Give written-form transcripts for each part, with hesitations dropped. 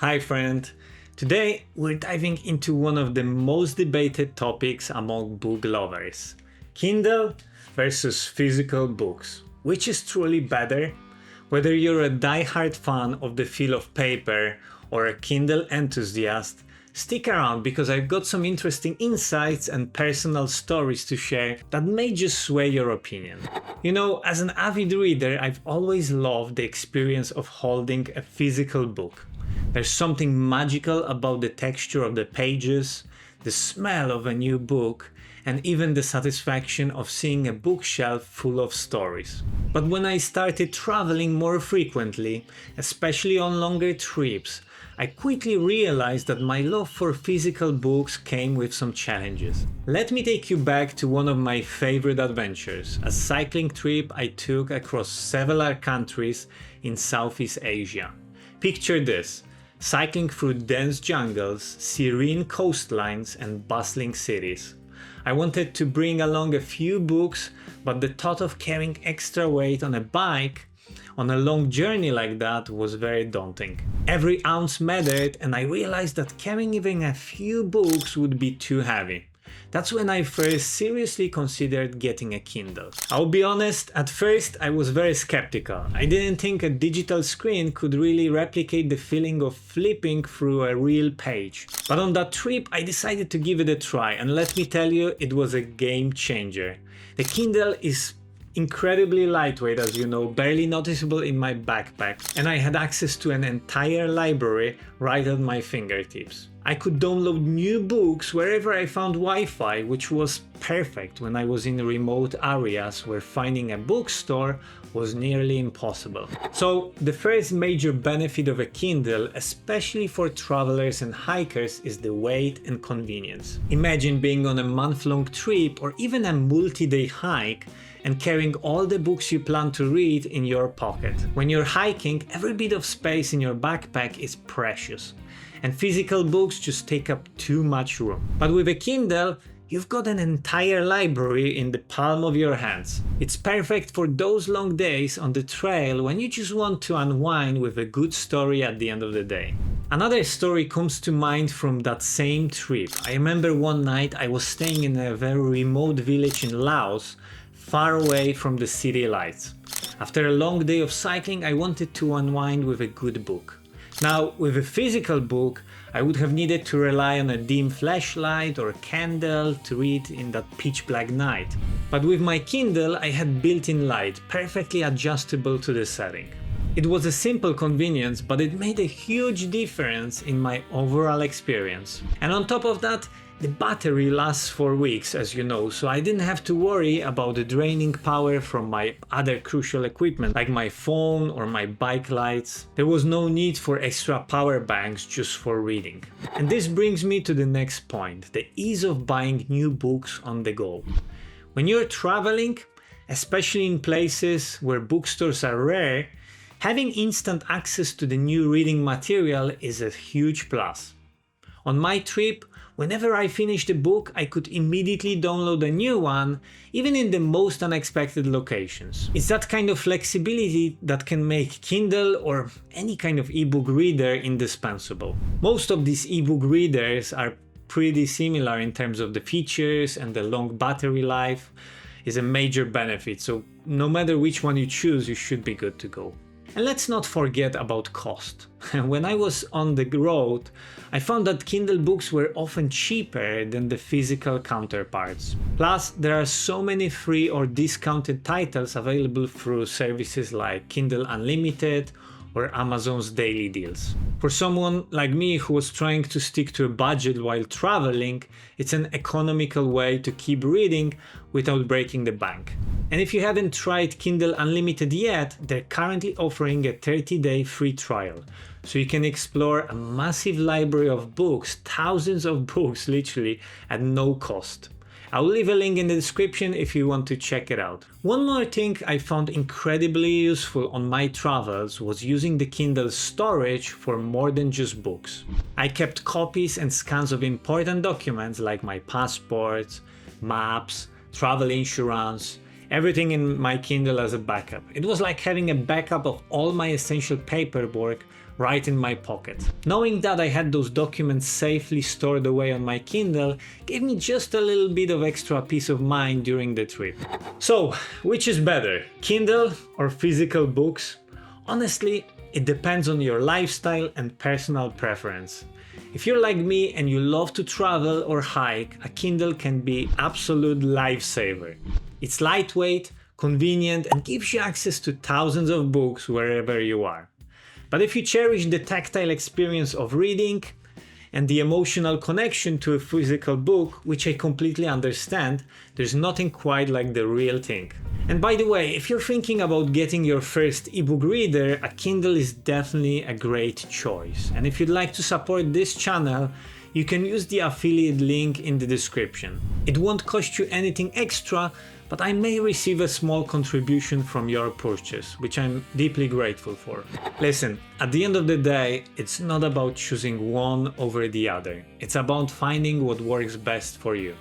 Hi friend! Today we're diving into one of the most debated topics among book lovers. Kindle versus physical books. Which is truly better? Whether you're a die-hard fan of the feel of paper or a Kindle enthusiast, stick around because I've got some interesting insights and personal stories to share that may just sway your opinion. You know, as an avid reader, I've always loved the experience of holding a physical book. There's something magical about the texture of the pages, the smell of a new book, and even the satisfaction of seeing a bookshelf full of stories. But when I started traveling more frequently, especially on longer trips, I quickly realized that my love for physical books came with some challenges. Let me take you back to one of my favorite adventures, a cycling trip I took across several countries in Southeast Asia. Picture this: cycling through dense jungles, serene coastlines, and bustling cities. I wanted to bring along a few books, but the thought of carrying extra weight on a bike on a long journey like that was very daunting. Every ounce mattered, and I realized that carrying even a few books would be too heavy. That's when I first seriously considered getting a Kindle. I'll be honest, at first I was very skeptical. I didn't think a digital screen could really replicate the feeling of flipping through a real page. But on that trip I decided to give it a try, and let me tell you, it was a game changer. The Kindle is incredibly lightweight, as you know, barely noticeable in my backpack, and I had access to an entire library right at my fingertips. I could download new books wherever I found Wi-Fi, which was perfect when I was in remote areas where finding a bookstore was nearly impossible. So the first major benefit of a Kindle, especially for travelers and hikers, is the weight and convenience. Imagine being on a month-long trip or even a multi-day hike and carrying all the books you plan to read in your pocket. When you're hiking, every bit of space in your backpack is precious, and physical books just take up too much room. But with a Kindle, you've got an entire library in the palm of your hands. It's perfect for those long days on the trail when you just want to unwind with a good story at the end of the day. Another story comes to mind from that same trip. I remember one night I was staying in a very remote village in Laos, far away from the city lights. After a long day of cycling, I wanted to unwind with a good book. Now, with a physical book, I would have needed to rely on a dim flashlight or a candle to read in that pitch black night. But with my Kindle, I had built-in light, perfectly adjustable to the setting. It was a simple convenience, but it made a huge difference in my overall experience. And on top of that, the battery lasts for weeks, as you know, so I didn't have to worry about the draining power from my other crucial equipment, like my phone or my bike lights. There was no need for extra power banks just for reading. And this brings me to the next point, the ease of buying new books on the go. When you're traveling, especially in places where bookstores are rare, having instant access to the new reading material is a huge plus. On my trip, whenever I finished a book, I could immediately download a new one, even in the most unexpected locations. It's that kind of flexibility that can make Kindle or any kind of ebook reader indispensable. Most of these ebook readers are pretty similar in terms of the features, and the long battery life is a major benefit, so no matter which one you choose, you should be good to go. And let's not forget about cost. When I was on the road, I found that Kindle books were often cheaper than the physical counterparts. Plus, there are so many free or discounted titles available through services like Kindle Unlimited or Amazon's daily deals. For someone like me who was trying to stick to a budget while traveling, it's an economical way to keep reading without breaking the bank. And if you haven't tried Kindle Unlimited yet, they're currently offering a 30-day free trial. So you can explore a massive library of books, thousands of books literally, at no cost. I'll leave a link in the description if you want to check it out. One more thing I found incredibly useful on my travels was using the Kindle storage for more than just books. I kept copies and scans of important documents like my passports, maps, travel insurance, everything in my Kindle as a backup. It was like having a backup of all my essential paperwork right in my pocket. Knowing that I had those documents safely stored away on my Kindle gave me just a little bit of extra peace of mind during the trip. So, which is better, Kindle or physical books? Honestly, it depends on your lifestyle and personal preference. If you're like me and you love to travel or hike, a Kindle can be absolute lifesaver. It's lightweight, convenient, and gives you access to thousands of books wherever you are. But if you cherish the tactile experience of reading and the emotional connection to a physical book, which I completely understand, there's nothing quite like the real thing. And by the way, if you're thinking about getting your first ebook reader, a Kindle is definitely a great choice. And if you'd like to support this channel, you can use the affiliate link in the description. It won't cost you anything extra, but I may receive a small contribution from your purchase, which I'm deeply grateful for. Listen, at the end of the day, it's not about choosing one over the other. It's about finding what works best for you.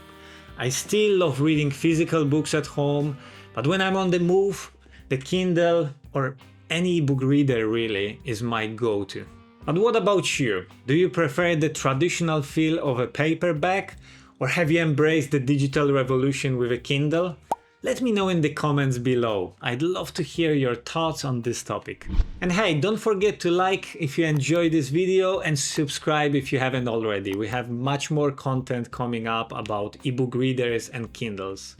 I still love reading physical books at home, but when I'm on the move, the Kindle or any ebook reader really is my go-to. But what about you? Do you prefer the traditional feel of a paperback, or have you embraced the digital revolution with a Kindle? Let me know in the comments below. I'd love to hear your thoughts on this topic. And hey, don't forget to like if you enjoyed this video and subscribe if you haven't already. We have much more content coming up about ebook readers and Kindles.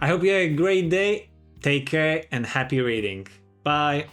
I hope you have a great day, take care and happy reading. Bye!